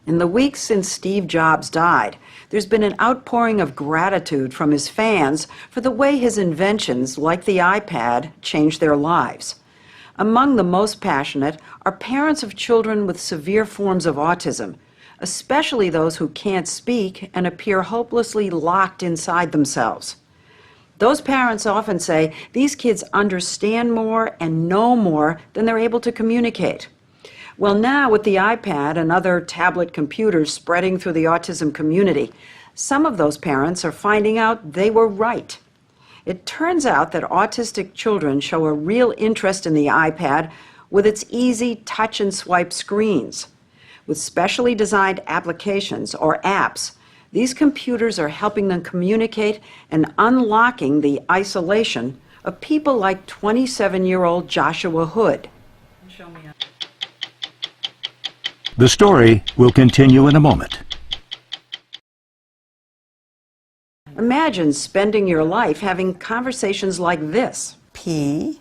In the weeks since Steve Jobs died, there's been an outpouring of gratitude from his fans for the way his inventions, like the iPad, changed their lives. Among the most passionate are parents of children with severe forms of autism, especially those who can't speak and appear hopelessly locked inside themselves. Those parents often say these kids understand more and know more than they're able to communicate. Well, now with the iPad and other tablet computers spreading through the autism community, some of those parents are finding out they were right. It turns out that autistic children show a real interest in the iPad with its easy touch and swipe screens. With specially designed applications or apps, these computers are helping them communicate and unlocking the isolation of people like 27-year-old Joshua Hood. The story will continue in a moment. Imagine spending your life having conversations like this. P,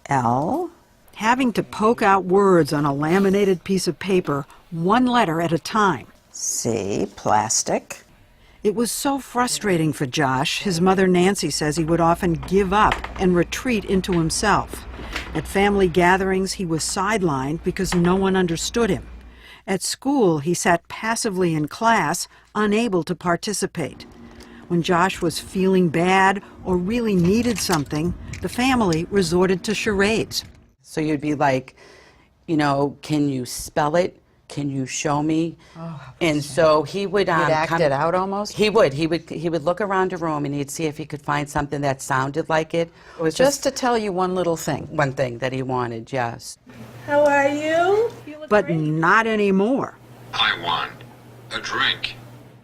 L, Having to poke out words on a laminated piece of paper, one letter at a time. C, plastic. It was so frustrating for Josh, his mother Nancy says he would often give up and retreat into himself. At family gatherings, he was sidelined because no one understood him. At school, he sat passively in class, unable to participate. When Josh was feeling bad or really needed something, the family resorted to charades. So you'd be like, you know, can you spell it? Can you show me? Oh, and so he would He'd act it out almost? He would look around a room and he'd see if he could find something that sounded like it. It was Just to tell you one little thing. one thing that he wanted, yes. How are you? But not anymore. I want a drink.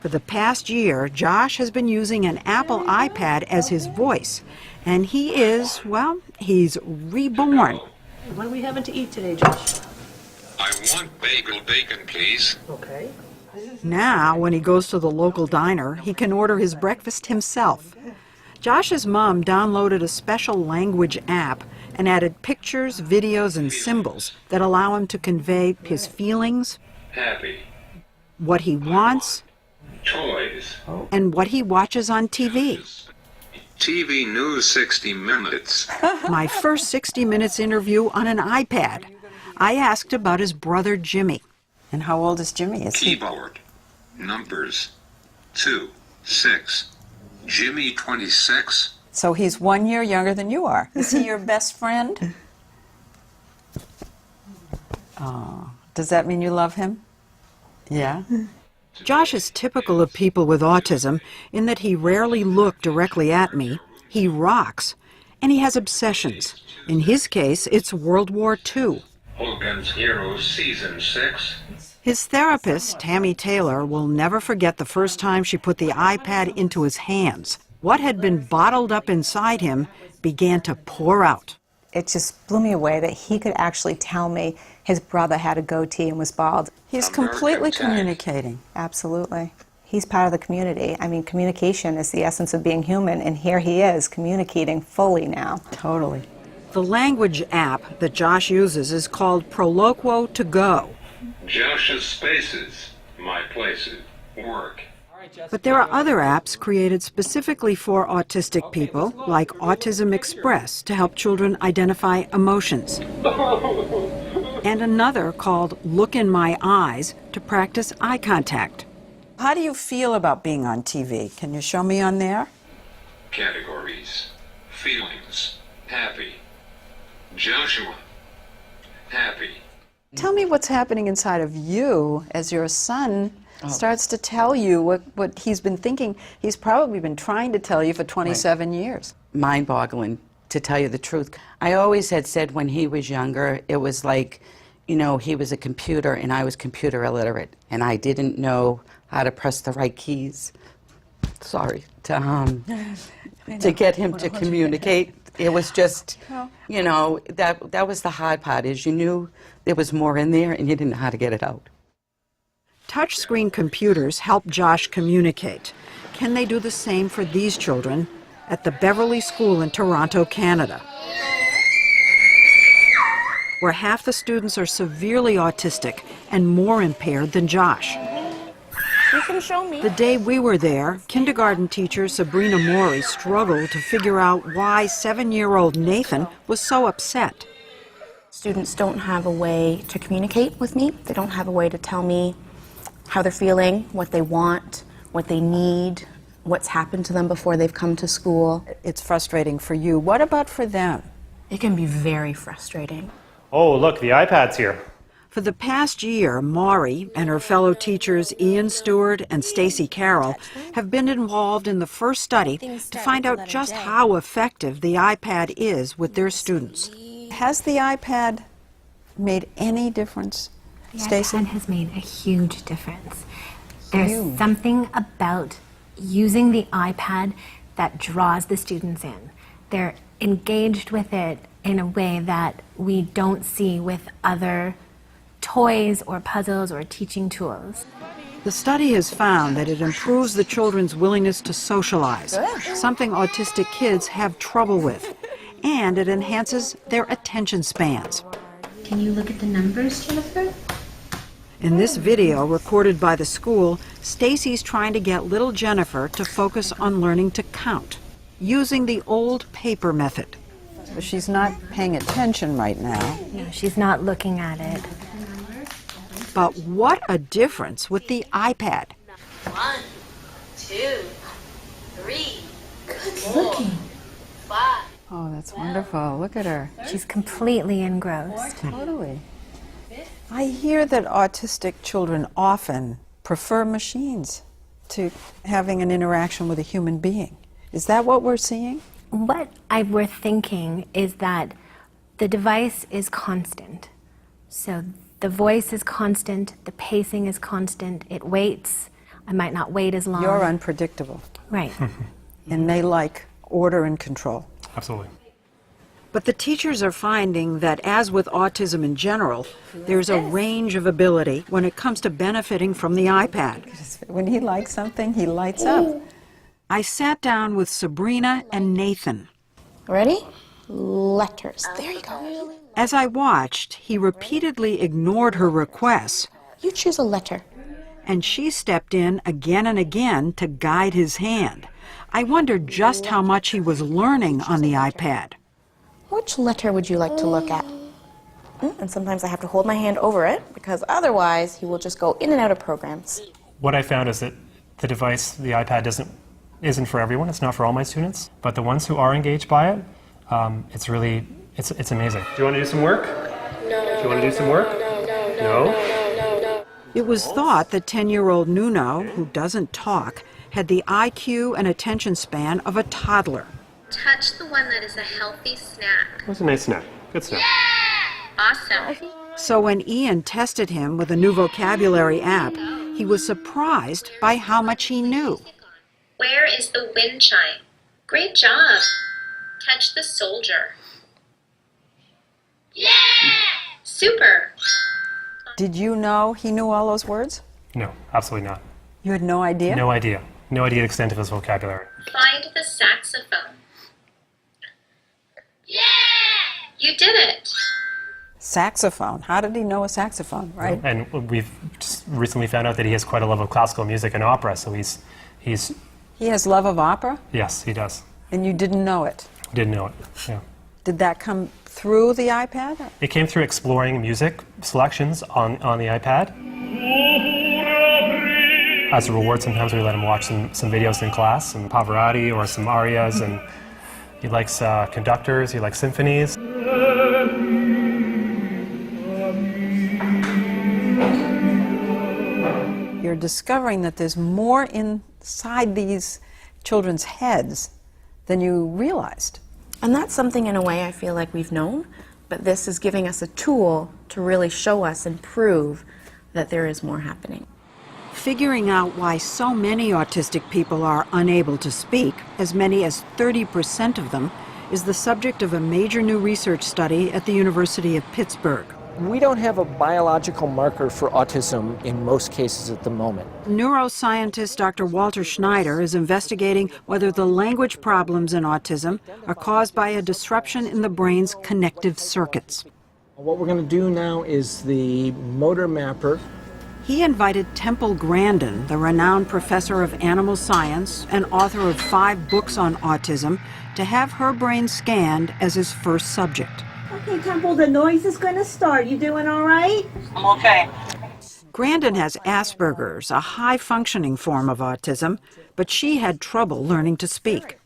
For the past year, Josh has been using an Apple iPad as his voice, and he is, well, he's reborn. What are we having to eat today, Josh? I want bagel bacon, please. Okay. Now, when he goes to the local diner, he can order his breakfast himself. Josh's mom downloaded a special language app and added pictures, videos, and symbols that allow him to convey his feelings, Happy. what he wants, Toys. and what he watches on TV. TV News 60 Minutes. My first 60 Minutes interview on an iPad. I asked about his brother Jimmy. And how old is Jimmy? Is he? Keyboard. Numbers. 2, 6. Jimmy 26. So he's 1 year younger than you are. Is he your best friend? Oh, does that mean you love him? Yeah? Josh is typical of people with autism in that he rarely looks directly at me, he rocks, and he has obsessions. In his case, it's World War II. Hogan's Heroes Season 6. His therapist, Tammy Taylor, will never forget the first time she put the iPad into his hands. What had been bottled up inside him began to pour out. It just blew me away that he could actually tell me his brother had a goatee and was bald. He's completely communicating. Absolutely. He's part of the community. I mean, communication is the essence of being human, and here he is communicating fully now. Totally. The language app that Josh uses is called Proloquo to Go. Josh's Spaces. My Places. Work. But there are other apps created specifically for autistic people, like Autism Express, to help children identify emotions. And another called Look in My Eyes to practice eye contact. How do you feel about being on TV? Can you show me on there? Categories. Feelings. Happy. Joshua. Happy. Tell me what's happening inside of you as your son starts to tell you what he's been thinking. He's probably been trying to tell you for 27 years. Mind-boggling, to tell you the truth. I always had said when he was younger, it was like, you know, he was a computer and I was computer illiterate, and I didn't know how to press the right keys. Sorry, to get him to communicate. It was just, you know, that was the hard part, is you knew there was more in there and you didn't know how to get it out. Touchscreen computers help Josh communicate. Can they do the same for these children at the Beverly School in Toronto, Canada? where half the students are severely autistic and more impaired than Josh. You can show me. The day we were there, kindergarten teacher Sabrina Morey struggled to figure out why 7-year-old Nathan was so upset. Students don't have a way to communicate with me. They don't have a way to tell me how they're feeling, what they want, what they need, what's happened to them before they've come to school. It's frustrating for you. What about for them? It can be very frustrating. Oh, look, the iPad's here. For the past year, Maury and her fellow teachers Ian Stewart and Stacy Carroll have been involved in the first study to find out just how effective the iPad is with their students. Has the iPad made any difference, The Stacy? iPad has made a huge difference. There's something about using the iPad that draws the students in. They're engaged with it in a way that we don't see with other toys or puzzles or teaching tools. The study has found that it improves the children's willingness to socialize, something autistic kids have trouble with, and it enhances their attention spans. Can you look at the numbers, Jennifer? In this video recorded by the school, Stacy's trying to get little Jennifer to focus on learning to count, using the old paper method. She's not paying attention right now. No, she's not looking at it. But what a difference with the iPad. 1, 2, 3. Good looking. 5. Oh, that's wonderful. Look at her. She's completely engrossed. Totally. I hear that autistic children often prefer machines to having an interaction with a human being. Is that what we're seeing? What we're thinking is that the device is constant. So the voice is constant, the pacing is constant, it waits. I might not wait as long. You're unpredictable. Right. And they like order and control. Absolutely. But the teachers are finding that, as with autism in general, there's a range of ability when it comes to benefiting from the iPad. When he likes something, he lights up. I sat down with Sabrina and Nathan. Ready? Letters. There you go. As I watched, he repeatedly ignored her requests, You choose a letter. and she stepped in again and again to guide his hand. I wondered just how much he was learning on the iPad. Which letter would you like to look at? And sometimes I have to hold my hand over it because otherwise he will just go in and out of programs. What I found is that the device, the iPad, isn't for everyone. It's not for all my students. But the ones who are engaged by it, it's really, it's amazing. Do you want to do some work? No. Do you want to do some work? No. It was thought that 10-year-old Nuno, who doesn't talk, had the IQ and attention span of a toddler. Touch the one that is a healthy snack. That's a nice snack. Good snack. Awesome. So when Ian tested him with a new vocabulary app, he was surprised by how much he knew. Where is the wind chime? Great job. Touch the soldier. Yeah! Super. Did you know he knew all those words? No, absolutely not. You had no idea? No idea. No idea the extent of his vocabulary. Find the saxophone. Yeah! You did it. Saxophone. How did he know a saxophone, right? And we've just recently found out that he has quite a love of classical music and opera, so he's He has love of opera, yes, he does. and you didn't know it. Didn't know it. Yeah. Did that come through the iPad? It came through exploring music selections on the iPad. As a reward, sometimes we let him watch some videos in class, some Pavarotti or some arias, and he likes conductors, he likes symphonies. You're discovering that there's more inside these children's heads than you realized. And that's something in a way I feel like we've known, but this is giving us a tool to really show us and prove that there is more happening. Figuring out why so many autistic people are unable to speak, as many as 30% of them, is the subject of a major new research study at the University of Pittsburgh. We don't have a biological marker for autism in most cases at the moment. Neuroscientist Dr. Walter Schneider is investigating whether the language problems in autism are caused by a disruption in the brain's connective circuits. What we're going to do now is the motor mapper. He invited Temple Grandin, the renowned professor of animal science and author of 5 books on autism, to have her brain scanned as his first subject. Okay, Temple, the noise is going to start. You doing all right? I'm okay. Grandin has Asperger's, a high-functioning form of autism, but she had trouble learning to speak.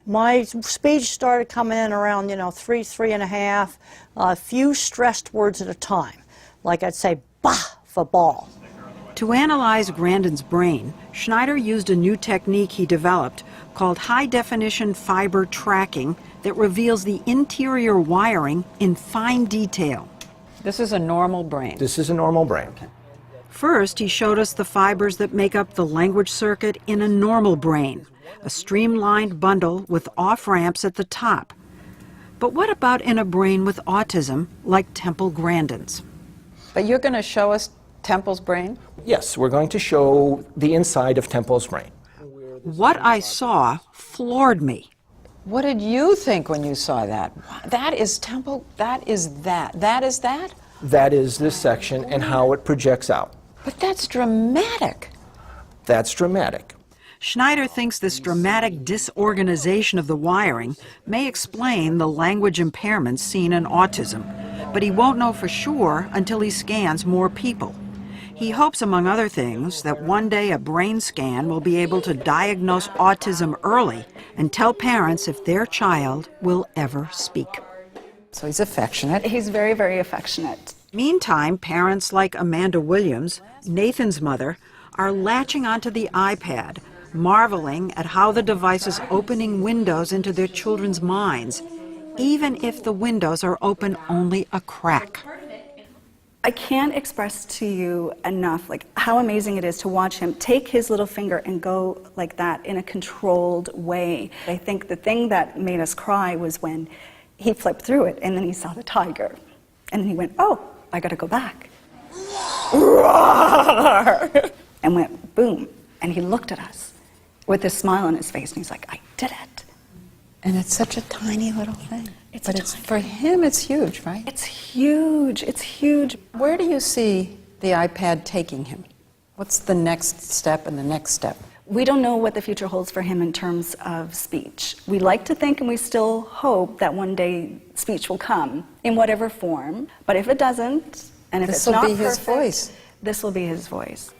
My speech started coming in around, 3.5, a few stressed words at a time. Like I'd say, bah, for ball. To analyze Grandin's brain, Schneider used a new technique he developed called high-definition fiber tracking that reveals the interior wiring in fine detail. This is a normal brain. This is a normal brain. First, he showed us the fibers that make up the language circuit in a normal brain, a streamlined bundle with off-ramps at the top. But what about in a brain with autism, like Temple Grandin's? But you're going to show us Temple's brain? Yes, we're going to show the inside of Temple's brain. What I saw floored me. What did you think when you saw that? That is Temple, that is that. That is that? That is this section and how it projects out. But that's dramatic. That's dramatic. Schneider thinks this dramatic disorganization of the wiring may explain the language impairments seen in autism, but he won't know for sure until he scans more people. He hopes, among other things, that one day a brain scan will be able to diagnose autism early and tell parents if their child will ever speak. So he's affectionate. He's very, very affectionate. Meantime, parents like Amanda Williams, Nathan's mother, are latching onto the iPad, marveling at how the device is opening windows into their children's minds, even if the windows are open only a crack. I can't express to you enough how amazing it is to watch him take his little finger and go like that in a controlled way. I think the thing that made us cry was when he flipped through it and then he saw the tiger. And then he went, oh, I gotta go back. And went boom. And he looked at us with a smile on his face and he's like, I did it. And it's such a tiny little thing. For him, it's huge, right? It's huge. It's huge. Where do you see the iPad taking him? What's the next step and the next step? We don't know what the future holds for him in terms of speech. We like to think and we still hope that one day speech will come in whatever form. But if it doesn't, and if it's not perfect, this will be his voice. This will be his voice.